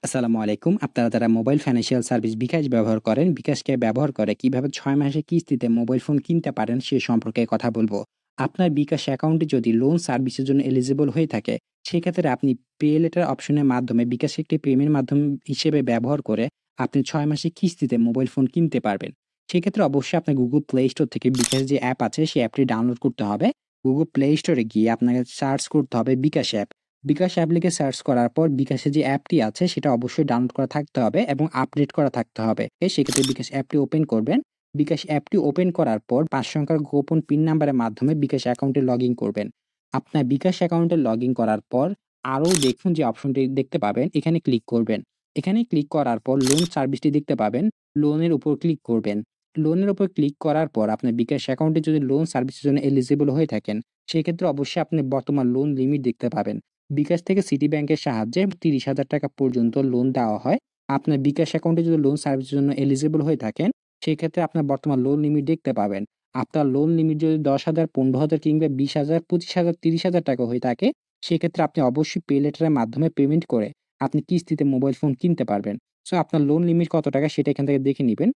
আসসালামু আলাইকুম। আপনারা যারা মোবাইল ফাইন্যান্সিয়াল সার্ভিস বিকাশ ব্যবহার করেন, বিকাশকে ব্যবহার করে কিভাবে ৬ মাসের কিস্তিতে মোবাইল ফোন কিনতে পারেন সে সম্পর্কে কথা বলব। আপনার বিকাশ অ্যাকাউন্টে যদি লোন সার্ভিসের জন্য এলিজিবল হয়ে থাকে, সেক্ষেত্রে আপনি পে লেটার অপশনের মাধ্যমে বিকাশ একটি পেমেন্ট মাধ্যম হিসেবে ব্যবহার করে আপনি ৬ মাসের কিস্তিতে মোবাইল ফোন কিনতে পারবেন। সেক্ষেত্রে অবশ্যই আপনার Google Play Store থেকে বিকাশ যে অ্যাপ আছে সেই অ্যাপটি ডাউনলোড করতে হবে। Google Play Store এ গিয়ে আপনাকে সার্চ করতে হবে বিকাশ অ্যাপ। বিকাশ অ্যাপ লিখে সার্চ করার পর বিকাশের যে অ্যাপটি আছে সেটা অবশ্যই ডাউনলোড করা থাকতে হবে এবং আপডেট করা থাকতে হবে। সেক্ষেত্রে বিকাশ অ্যাপটি ওপেন করবেন। বিকাশ অ্যাপটি ওপেন করার পর ৫ সংখ্যার গোপন পিন নাম্বারের মাধ্যমে বিকাশ অ্যাকাউন্টে লগইন করবেন। আপনার বিকাশ অ্যাকাউন্টে লগইন করার পর আরও দেখুন যে অপশনটি দেখতে পাবেন, এখানে ক্লিক করবেন। এখানে ক্লিক করার পর লোন সার্ভিসটি দেখতে পাবেন, লোনের উপর ক্লিক করবেন। লোনের উপর ক্লিক করার পর আপনার বিকাশ অ্যাকাউন্টে যদি লোন সার্ভিসের জন্য এলিজিবল হয়ে থাকেন, সেক্ষেত্রে অবশ্যই আপনি বর্তমান লোন লিমিট দেখতে পাবেন। বিকাশ থেকে সিটি ব্যাংকের সাহায্যে ৳৩০,০০০ পর্যন্ত লোন দেওয়া হয়। আপনার বিকাশ অ্যাকাউন্টে যদি লোন সার্ভিসের জন্য এলিজিবল হয়ে থাকেন, সেক্ষেত্রে আপনার বর্তমান লোন লিমিট দেখতে পাবেন। আপনার লোন লিমিট যদি ১০,০০০, ১৫,০০০ কিংবা ২০,০০০, ২৫,০০০, ৳৩০,০০০ হয়ে থাকে, সেক্ষেত্রে আপনি অবশ্যই পে লেটারের মাধ্যমে পেমেন্ট করে আপনি কিস্তিতে মোবাইল ফোন কিনতে পারবেন। সো আপনার লোন লিমিট কত টাকা সেটা এখান থেকে দেখে নিবেন।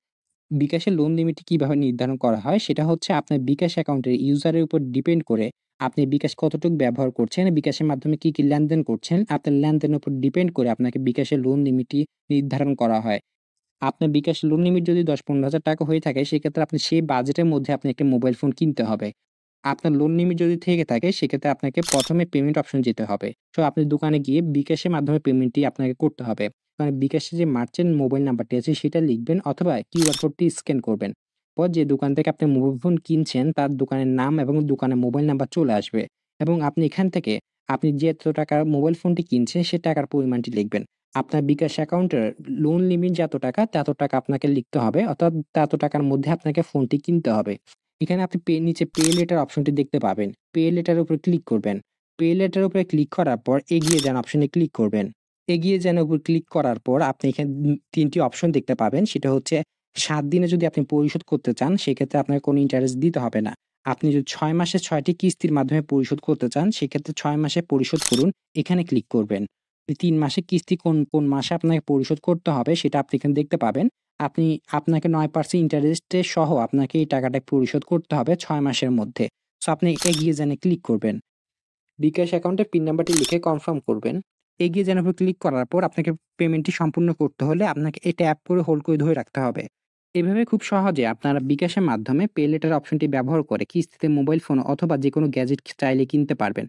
বিকাশের লোন লিমিটটি কিভাবে নির্ধারণ করা হয় সেটা হচ্ছে আপনার বিকাশ অ্যাকাউন্টের ইউজারের উপর ডিপেন্ড করে আপনি বিকাশ কতটুকু ব্যবহার করছেন, বিকাশের মাধ্যমে কি লেনদেন করছেন, আপনার লেনদেনের উপর ডিপেন্ড করে আপনাকে বিকাশের লোন লিমিটটি নির্ধারণ করা হয়। আপনার বিকাশ লোন লিমিট যদি ১০-১৫,০০০ হয়ে থাকে, সেক্ষেত্রে আপনি সেই বাজেটের মধ্যে আপনি একটি মোবাইল ফোন কিনতে হবে। আপনার লোন লিমিট যদি থেকে থাকে, সেক্ষেত্রে আপনাকে ১ম এ পেমেন্ট অপশন যেতে হবে। সো আপনি দোকানে গিয়ে বিকাশের মাধ্যমে পেমেন্টটি আপনাকে করতে হবে। মানে বিকাশের যে মার্চেন্ট মোবাইল নাম্বারটি আছে সেটা লিখবেন অথবা কিউআর কোডটি স্ক্যান করবেন। পর যে দোকান থেকে আপনি মোবাইল ফোন কিনছেন তার দোকানের নাম এবং দোকানের মোবাইল নাম্বার চলে আসবে এবং আপনি এখান থেকে আপনি যে এত টাকার মোবাইল ফোনটি কিনছেন সে টাকার পরিমাণটি লিখবেন। আপনার বিকাশ অ্যাকাউন্টের লোন লিমিট যত টাকা, তত টাকা আপনাকে লিখতে হবে। অর্থাৎ তত টাকার মধ্যে আপনাকে ফোনটি কিনতে হবে। এখানে আপনি নিচে পে লেটার অপশনটি দেখতে পাবেন। পে লেটার এর উপরে ক্লিক করবেন। পে লেটার এর উপরে ক্লিক করার পর এগিয়ে যান অপশনে ক্লিক করবেন। এগিয়ে যান উপর ক্লিক করার পর আপনি এখানে ৩ টি অপশন দেখতে পাবেন। সেটা হচ্ছে ৭ দিনে যদি আপনি পরিশোধ করতে চান, সেক্ষেত্রে আপনাকে কোনো ইন্টারেস্ট দিতে হবে না। আপনি যদি ৬ মাসে ৬ টি কিস্তির মাধ্যমে পরিশোধ করতে চান, সেক্ষেত্রে ৬ মাসে পরিশোধ করুন। এখানে ক্লিক করবেন। ৩ মাসের কিস্তি কোন মাসে আপনাকে পরিশোধ করতে হবে সেটা আপনি এখানে দেখতে পাবেন। আপনি আপনাকে ৯% ইন্টারেস্টে সহ আপনাকে এই টাকাটা পরিশোধ করতে হবে ৬ মাসের মধ্যে। সো আপনি এগিয়ে যান এ ক্লিক করবেন। বিকাশ অ্যাকাউন্টের পিন নাম্বারটি লিখে কনফার্ম করবেন। এগিয়ে যান উপর ক্লিক করার পর আপনাকে পেমেন্টটি সম্পূর্ণ করতে হলে আপনাকে এই ট্যাপ করে হোল্ড করে ধরে রাখতে হবে। এভাবে খুব সহজে আপনারা বিকাশের মাধ্যমে পে লেটার অপশনটি ব্যবহার করে কিস্তিতে মোবাইল ফোন অথবা যেকোনো গ্যাজেট চাইলে কিনতে পারবেন।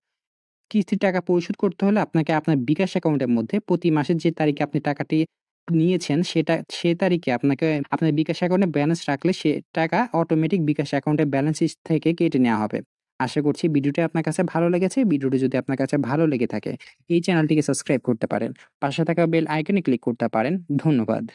কিস্তির টাকা পরিশোধ করতে হলে আপনাকে আপনার বিকাশ অ্যাকাউন্টের মধ্যে প্রতি মাসের যে তারিখে আপনি টাকাটি নিয়েছেন সে তারিখে আপনাকে আপনার বিকাশ অ্যাকাউন্টে ব্যালেন্স রাখলে সে টাকা অটোমেটিক বিকাশ অ্যাকাউন্টের ব্যালেন্স থেকে কেটে নেওয়া হবে। আশা করছি ভিডিওটি আপনার কাছে ভালো লেগেছে। ভিডিওটি যদি আপনার কাছে ভালো লেগে থাকে এই চ্যানেলটিকে সাবস্ক্রাইব করতে পারেন। পাশে থাকা বেল আইকনে ক্লিক করতে পারেন। ধন্যবাদ।